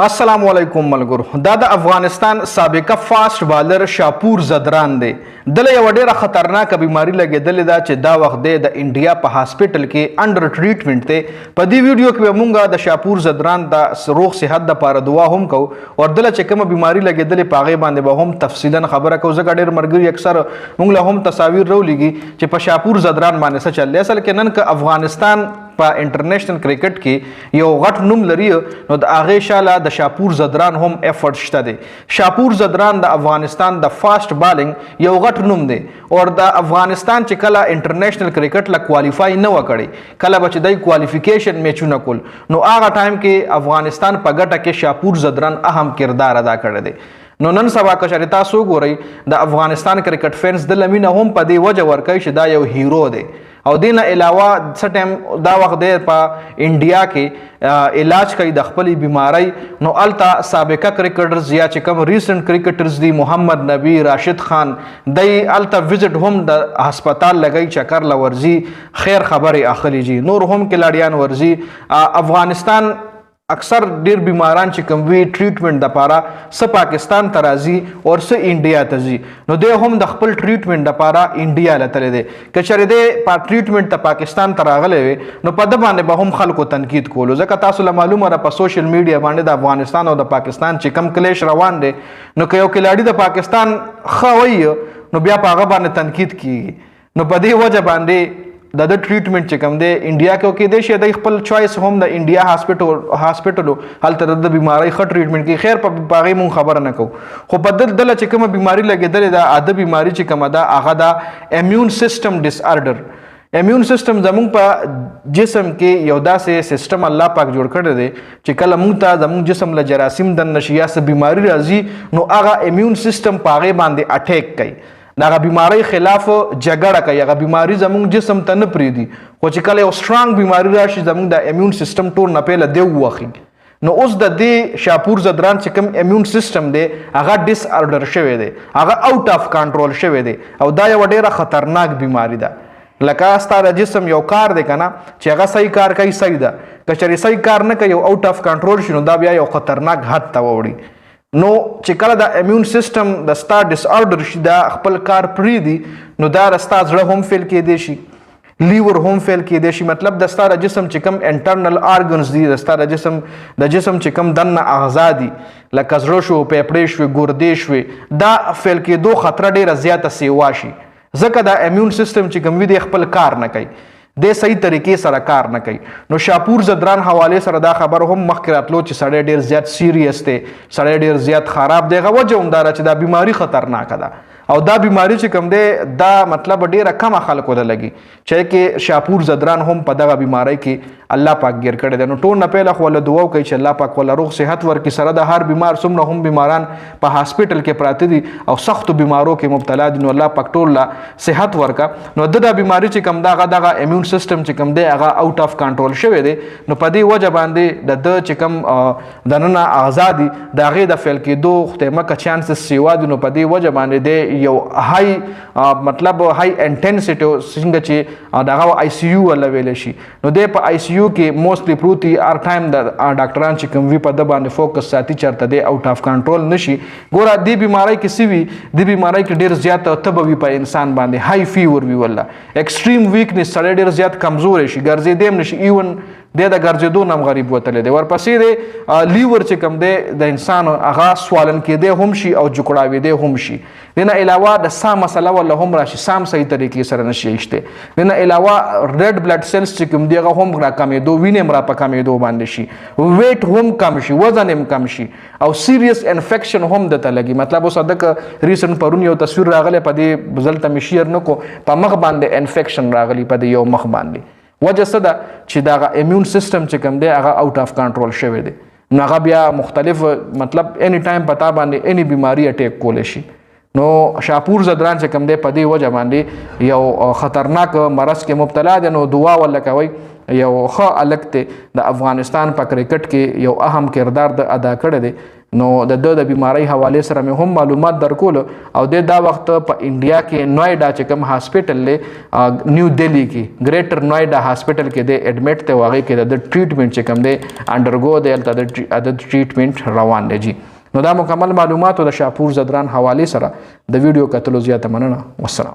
अस्सलाम वालेकुम मलगुर دا د افغانستان سابقه فاست بالر شاپور زدران دی دله یو ډیره خطرناک بیماری لګیدلې ده چې دا وخت د انډیا په هاسپټل کې انډر ټریټمنټ دی په دې ویډیو کې مونږه د شاپور زدران د روغ صحت د لپاره دعا هم کوو او دله چې کومه بیماری لګیدلې پاغه باندې به هم تفصیلا خبره کوو ځکه ډیر مرګري اکثر مونږ له هم تصاویر راولېږي چې په شاپور زدران باندې څه چل اصل کې نن ک افغانستان په انټرنیشنل کرکټ کې یو غټ نوم لري نو د هغه شاله د شاپور زدران هم افورت شته دي شاپور زدران د افغانستان د فاست بالینګ یو غټ نوم دی او د افغانستان چې کله انټرنیشنل کرکټ لا کوالیفای نه وکړي کله به چې د کوالیفیکیشن میچونه کول نو هغه ټایم کې افغانستان په ګټه کې شاپور زدران اهم کردار ادا کړی دی نو نن سبا که تاسو ګورئ د افغانستان کرکټ فینس د لمینه هم په دې وجه ورکوي چې دا یو هیرو دی او دینه علاوه څه ټایم دا وخت دی په انډیا کې علاج کوي د خپل بیماری نو التا سابقه کرکټرز یا چې کوم ریسنت کرکټرز دی محمد نبی راشد خان دی التا وزټ هم د هسپتال لګی چکر لورزی خیر خبره اخلي جی نور هم کلاډیان ورزی افغانستان اکثر ډیر بیماران چې کوم وی ټریټمنټ د پاره س پاکستان ترازی او س انډیا ته ځي نو د هم د خپل ټریټمنټ د پاره انډیا لته دي کچره د ټریټمنټ ته پاکستان تراغله نو په د باندې به هم خلکو تنقید کولو ځکه تاسو له معلومه را په سوشل میډیا باندې د افغانستان او د پاکستان چې کم کلیش روان دي نو که یو کلاډي د پاکستان خوي نو بیا په هغه باندې تنقید کیږي نو په دې وجه باندې د ټریټمنټ چې کوم دی انډیا کې د شه د خپل چويس هم د انډیا هاسپټل هلته د بیماری خټ ټریټمنټ کې خیر په باغې مون خبر نه کو خو په دل چې کومه بیماری لګیدلې ده اده بیماری چې کومه ده هغه د امیون سیستم ډیس آرډر امیون سیستم زموږ په جسم کې یو داسې سیستم الله پاک جوړ کړی دی چې کله موږ ته زموږ جسم له جراثیم د نشیا سره بیماری راځي نو هغه امیون سیستم پاغه باندې اٹیک کوي دا بیماری خلاف جګړه کوي هغه بیماری زموږ جسم ته نه پریدي خو چې کله یو سترونګ بیماری راشي زموږ د امیون سیستم ټول نه پیله دی وخی نو اوس د دې شاپور زدران چې کوم امیون سیستم دی هغه ډیس آرډر شوی دی هغه آوټ اف کنټرول شوی دی او دا یو ډیره خطرناک بیماری ده لکه ستاره جسم یو کار دی کنه چې هغه صحیح کار کوي صحیح ده کچری صحیح کار نه کوي آوټ اف کنټرول شنو دا بیا یو خطرناک حد ته وړي نو چې کله د امیون سیستم د ستا ډیس آرډر شي دا خپل کار پریدي نو دا رستا زړه هم فیل کېدی شي لیور هم فیل کېدی شي مطلب د ستا جسم چې کوم انټرنل آرګنز دي د ستا جسم چې کوم دنه اعضاء دي لکه زړه شو پیپړې شو ګردې شو دا فیل کېدو خطر ډیره زیاته سیوا شي ځکه د امیون سیستم چې کوم وي د خپل کار نه کوي د صحیح طریقې سره کار نه کوي نو شاپور زدران حواله سره دا خبر هم مخکې راتلو چې سړی ډیر زیات سیریس دی سړی ډیر زیات خراب دی غوجه هم دار چې دا بیماری خطرناک ده او دا بیماری چې کوم دی دا مطلب ډیره کم خلکو ته لګي چې کې شاپور زدران هم په دغه بیماری کې الله پاک ګیر کړی دی نو ټول نه پهله خو له دعا کوي چې الله پاک ول روغ صحت ورکړي سره د هر بیمار څومره هم بیماران په هاسپټل کې پراته دي او سخت بیمارو کې مبتلا دي نو الله پاک ټول لا صحت ورکا نو د بیماری چې کوم دغه امیون سیستم چې کوم دی هغه آوټ اف کنټرول شوی دی نو په دې وجه باندې د چې کوم دننه اعضاء دي د غي د فعل کې دوه ختمه کا چانسز سیوا دي نو په دې وجه باندې دی یو های مطلب های انټنسټي څنګه چې دغه آی سی یو ولا ویل شي نو د په آی سی یو کې موستلی پروتي ار ټایم د ډاکټران چې کوم وی په د باندې فوکس ساتي چرته دی آوټ اف کنټرول نشي ګوره د بیماری کې سوي د بیماری کې ډیر زیات تبوي په انسان باندې های فیور وی ولا ایکسټریم ویکنس سره ډیر زیات کمزور شي ګرځې دیم نشي ایون د ګرځېدو نام غریب وتل دی ورپسې دی لیور چې کوم دی د انسان هغه سوالن کې دی هم شي او جوړاوي دی هم شي دنه علاوه د سام مسله ولا هم راشي سام صحیح طریقې سره نشي شته دنه علاوه ریډ بلډ سیلز چې کوم دی هغه هم را کمې دو وینم را په کمې دو باندې شي ویټ هم کم شي وزن هم کم شي او سیریس انفیکشن هم دته لګي مطلب اوس دغه ریسنت پرون یو تصویر راغله په دې بزلته مشیر نکو په مخ باندې انفیکشن راغلی په دې یو مخ باندې وجه څه ده چې دا امیون سیستم چې کوم دی هغه آوټ اف کنټرول شوی دی نو هغه بیا مختلف مطلب اني ټایم پتا باندې اني بیماری اٹیک کول شي نو شاپور زدران چې کوم دی په دې وجه باندې یو خطرناک مرض کې مبتلا دي نو دعا ول کوي یو ښه الګ ته د افغانستان په کرکټ کې یو اهم کردار د ادا کړی دی. نو د بیماری حواله سره مې هم معلومات درکول او د دا وخت په انډیا کې نوایډا چې کوم هاسپټل له نیو دلی کې ګریټر نوایډا هاسپټل کې د اډمټ ته واغې کې د ټریټمنټ چې کوم دی انډرګو د ټریټمنټ روان دی. نو دا مکمل معلومات د شاپور زدران حواله سره د ویډیو کتلو زیاته مننه. والسلام.